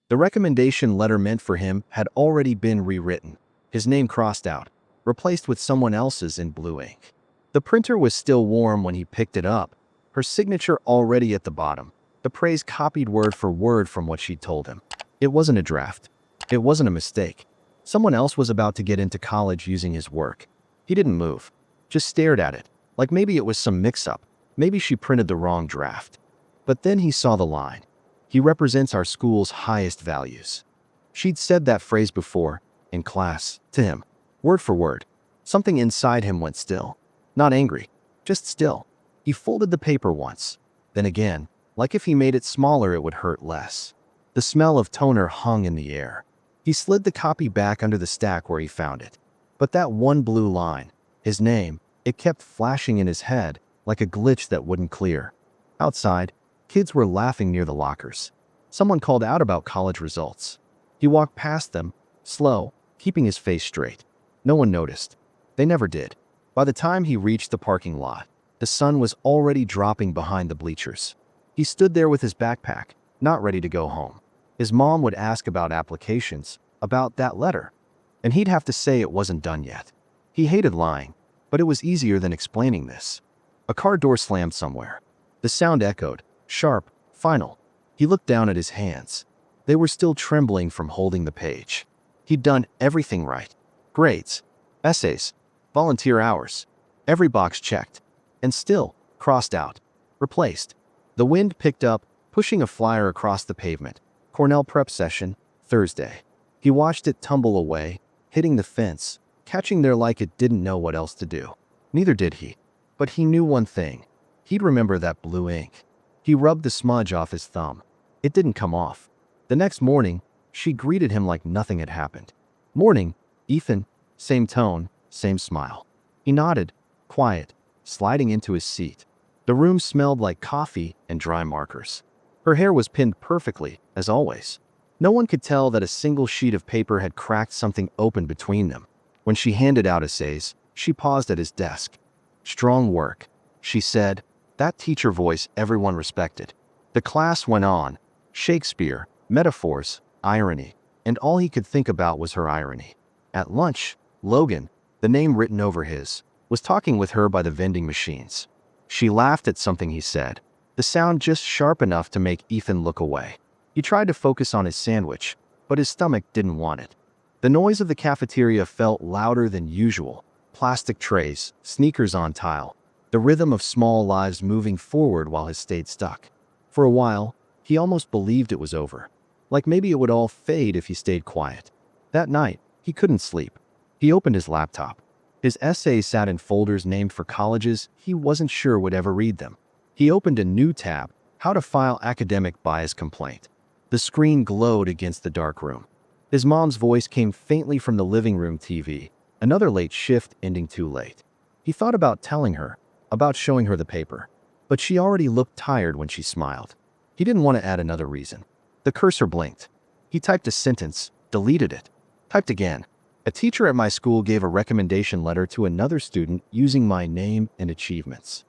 The recommendation letter meant for him had already been rewritten, his name crossed out, replaced with someone else's in blue ink. The printer was still warm when he picked it up, her signature already at the bottom, the praise copied word for word from what she'd told him. It wasn't a draft. It wasn't a mistake. Someone else was about to get into college using his work. He didn't move, just stared at it, like maybe it was some mix-up. Maybe she printed the wrong draft. But then he saw the line. He represents our school's highest values. She'd said that phrase before, in class, to him, word for word. Something inside him went still. Not angry, just still. He folded the paper once, then again, like if he made it smaller it would hurt less. The smell of toner hung in the air. He slid the copy back under the stack where he found it. But that one blue line, his name, it kept flashing in his head like a glitch that wouldn't clear. Outside, kids were laughing near the lockers. Someone called out about college results. He walked past them, slow, keeping his face straight. No one noticed. They never did. By the time he reached the parking lot, the sun was already dropping behind the bleachers. He stood there with his backpack, not ready to go home. His mom would ask about applications, about that letter, and he'd have to say it wasn't done yet. He hated lying, but it was easier than explaining this. A car door slammed somewhere. The sound echoed, sharp, final. He looked down at his hands. They were still trembling from holding the page. He'd done everything right. Grades, essays, volunteer hours, every box checked, and still crossed out, replaced. The wind picked up, pushing a flyer across the pavement. Cornell prep session, Thursday. He watched it tumble away, hitting the fence, catching there like it didn't know what else to do. Neither did he. But he knew one thing. He'd remember that blue ink. He rubbed the smudge off his thumb. It didn't come off. The next morning, she greeted him like nothing had happened. "Morning, Ethan." Same tone, same smile. He nodded, quiet, sliding into his seat. The room smelled like coffee and dry markers. Her hair was pinned perfectly, as always. No one could tell that a single sheet of paper had cracked something open between them. When she handed out essays, she paused at his desk. "Strong work," she said, that teacher voice everyone respected. The class went on. Shakespeare, metaphors, irony, and all he could think about was her irony. At lunch, Logan, the name written over his, was talking with her by the vending machines. She laughed at something he said, the sound just sharp enough to make Ethan look away. He tried to focus on his sandwich, but his stomach didn't want it. The noise of the cafeteria felt louder than usual. Plastic trays, sneakers on tile, the rhythm of small lives moving forward while his stayed stuck. For a while, he almost believed it was over. Like maybe it would all fade if he stayed quiet. That night, he couldn't sleep. He opened his laptop. His essays sat in folders named for colleges he wasn't sure would ever read them. He opened a new tab, How to File Academic Bias Complaint. The screen glowed against the dark room. His mom's voice came faintly from the living room TV, another late shift ending too late. He thought about telling her, about showing her the paper, but she already looked tired when she smiled. He didn't want to add another reason. The cursor blinked. He typed a sentence, deleted it, typed again. A teacher at my school gave a recommendation letter to another student using my name and achievements.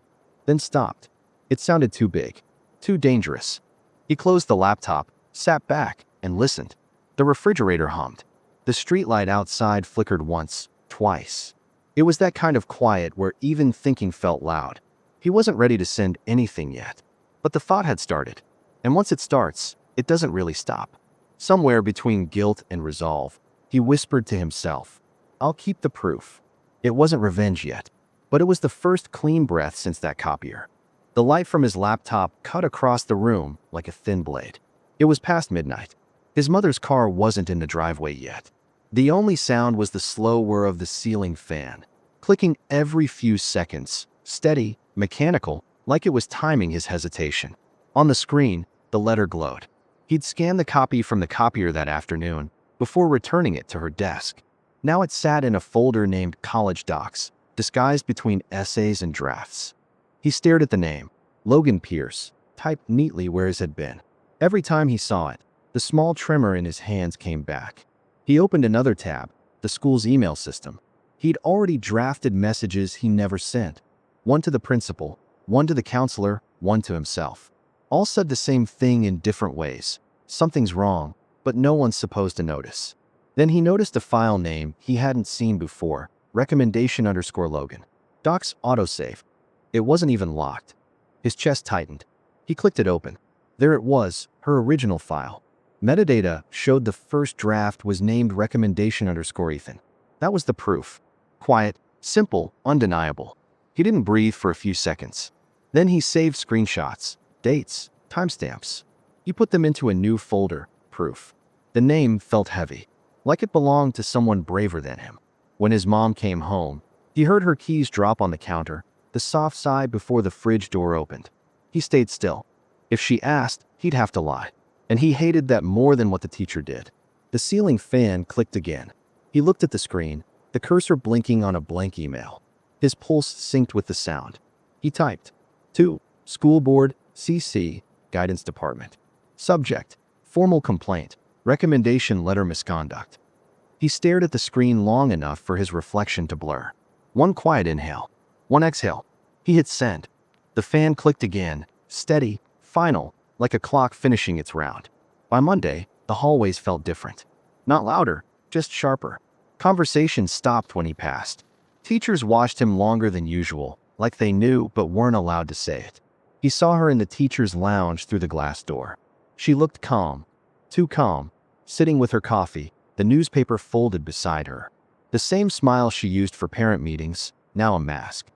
Then stopped. It sounded too big, too dangerous. He closed the laptop, sat back, and listened. The refrigerator hummed. The streetlight outside flickered once, twice. It was that kind of quiet where even thinking felt loud. He wasn't ready to send anything yet. But the thought had started. And once it starts, it doesn't really stop. Somewhere between guilt and resolve, he whispered to himself, "I'll keep the proof." It wasn't revenge yet, but it was the first clean breath since that copier. The light from his laptop cut across the room like a thin blade. It was past midnight. His mother's car wasn't in the driveway yet. The only sound was the slow whir of the ceiling fan, clicking every few seconds, steady, mechanical, like it was timing his hesitation. On the screen, the letter glowed. He'd scanned the copy from the copier that afternoon before returning it to her desk. Now it sat in a folder named College Docs, disguised between essays and drafts. He stared at the name, Logan Pierce, typed neatly where his had been. Every time he saw it, the small tremor in his hands came back. He opened another tab, the school's email system. He'd already drafted messages he never sent. One to the principal, one to the counselor, one to himself. All said the same thing in different ways. Something's wrong. but no one's supposed to notice. Then he noticed a file name he hadn't seen before, recommendation_Logan. Doc's autosave. It wasn't even locked. His chest tightened. He clicked it open. There it was, her original file. Metadata showed the first draft was named recommendation_Ethan. That was the proof. Quiet, simple, undeniable. He didn't breathe for a few seconds. Then he saved screenshots, dates, timestamps. He put them into a new folder, proof. The name felt heavy, like it belonged to someone braver than him. When his mom came home, he heard her keys drop on the counter, the soft sigh before the fridge door opened. He stayed still. If she asked, he'd have to lie. And he hated that more than what the teacher did. The ceiling fan clicked again. He looked at the screen, the cursor blinking on a blank email. His pulse synced with the sound. He typed, to School Board, CC, Guidance Department. Subject, formal complaint, recommendation letter misconduct. He stared at the screen long enough for his reflection to blur. One quiet inhale, one exhale. He hit send. The fan clicked again, steady, final, like a clock finishing its round. By Monday, the hallways felt different. Not louder, just sharper. Conversation stopped when he passed. Teachers watched him longer than usual, like they knew but weren't allowed to say it. He saw her in the teacher's lounge through the glass door. She looked calm, too calm, sitting with her coffee, the newspaper folded beside her. The same smile she used for parent meetings, now a mask.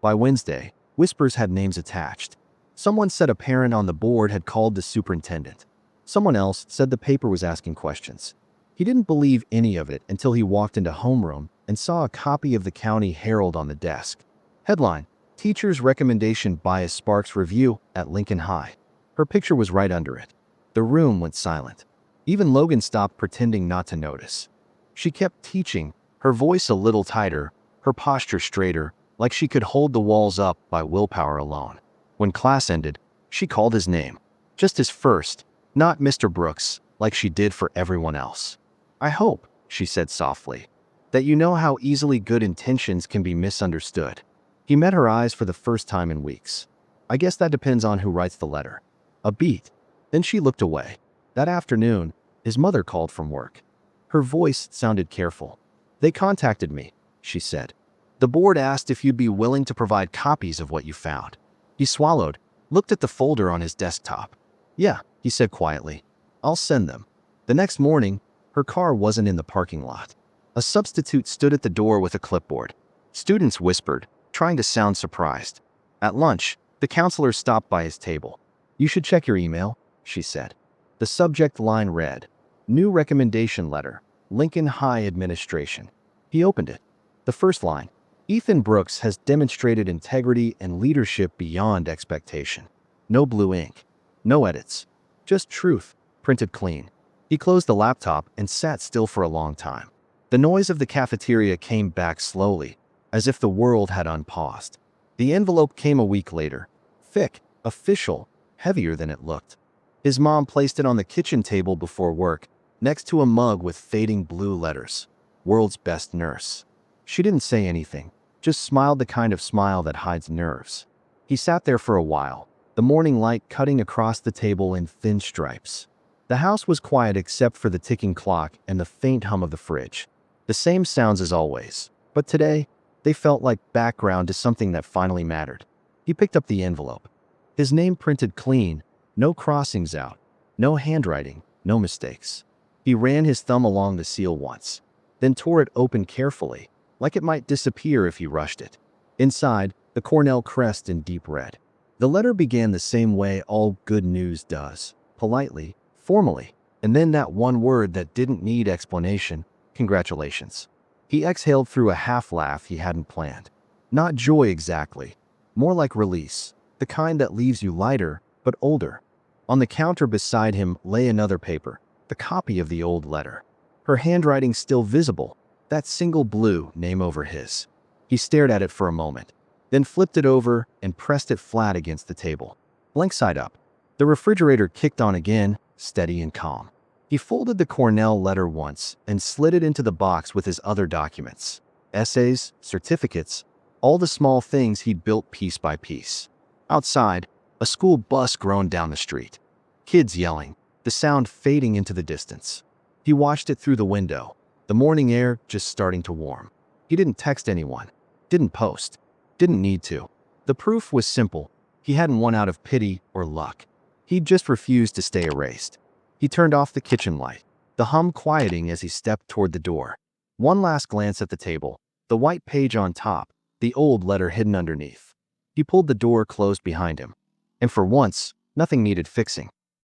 By Wednesday, whispers had names attached. Someone said a parent on the board had called the superintendent. Someone else said the paper was asking questions. He didn't believe any of it until he walked into homeroom and saw a copy of the County Herald on the desk. Headline, Teacher's Recommendation Bias Sparks Review at Lincoln High. Her picture was right under it. The room went silent. Even Logan stopped pretending not to notice. She kept teaching, her voice a little tighter, her posture straighter, like she could hold the walls up by willpower alone. When class ended, she called his name. Just his first, not Mr. Brooks, like she did for everyone else. I hope, she said softly, that you know how easily good intentions can be misunderstood. He met her eyes for the first time in weeks. I guess that depends on who writes the letter. A beat. Then she looked away. That afternoon, his mother called from work. Her voice sounded careful. They contacted me, she said. The board asked if you'd be willing to provide copies of what you found. He swallowed, looked at the folder on his desktop. Yeah, he said quietly. I'll send them. The next morning, her car wasn't in the parking lot. A substitute stood at the door with a clipboard. Students whispered, trying to sound surprised. At lunch, the counselor stopped by his table. You should check your email, she said. The subject line read, New Recommendation Letter, Lincoln High Administration. He opened it. The first line, Ethan Brooks has demonstrated integrity and leadership beyond expectation. No blue ink. No edits. Just truth, printed clean. He closed the laptop and sat still for a long time. The noise of the cafeteria came back slowly, as if the world had unpaused. The envelope came a week later. Thick, official, heavier than it looked. His mom placed it on the kitchen table before work, next to a mug with fading blue letters. World's Best Nurse. She didn't say anything, just smiled the kind of smile that hides nerves. He sat there for a while, the morning light cutting across the table in thin stripes. The house was quiet except for the ticking clock and the faint hum of the fridge. The same sounds as always, but today, they felt like background to something that finally mattered. He picked up the envelope. His name printed clean, no crossings out, no handwriting, no mistakes. He ran his thumb along the seal once, then tore it open carefully, like it might disappear if he rushed it. Inside, the Cornell crest in deep red. The letter began the same way all good news does, politely, formally, and then that one word that didn't need explanation, congratulations. He exhaled through a half-laugh he hadn't planned. Not joy exactly, more like release, the kind that leaves you lighter, but older. On the counter beside him lay another paper, the copy of the old letter. Her handwriting still visible, that single blue name over his. He stared at it for a moment, then flipped it over and pressed it flat against the table. Blank side up. The refrigerator kicked on again, steady and calm. He folded the Cornell letter once and slid it into the box with his other documents. Essays, certificates, all the small things he'd built piece by piece. Outside, a school bus groaned down the street. Kids yelling. the sound fading into the distance. He watched it through the window, the morning air just starting to warm. He didn't text anyone, didn't post, didn't need to. The proof was simple. He hadn't won out of pity or luck. He'd just refused to stay erased. He turned off the kitchen light, the hum quieting as he stepped toward the door. One last glance at the table, the white page on top, the old letter hidden underneath. He pulled the door closed behind him. And for once, nothing needed fixing.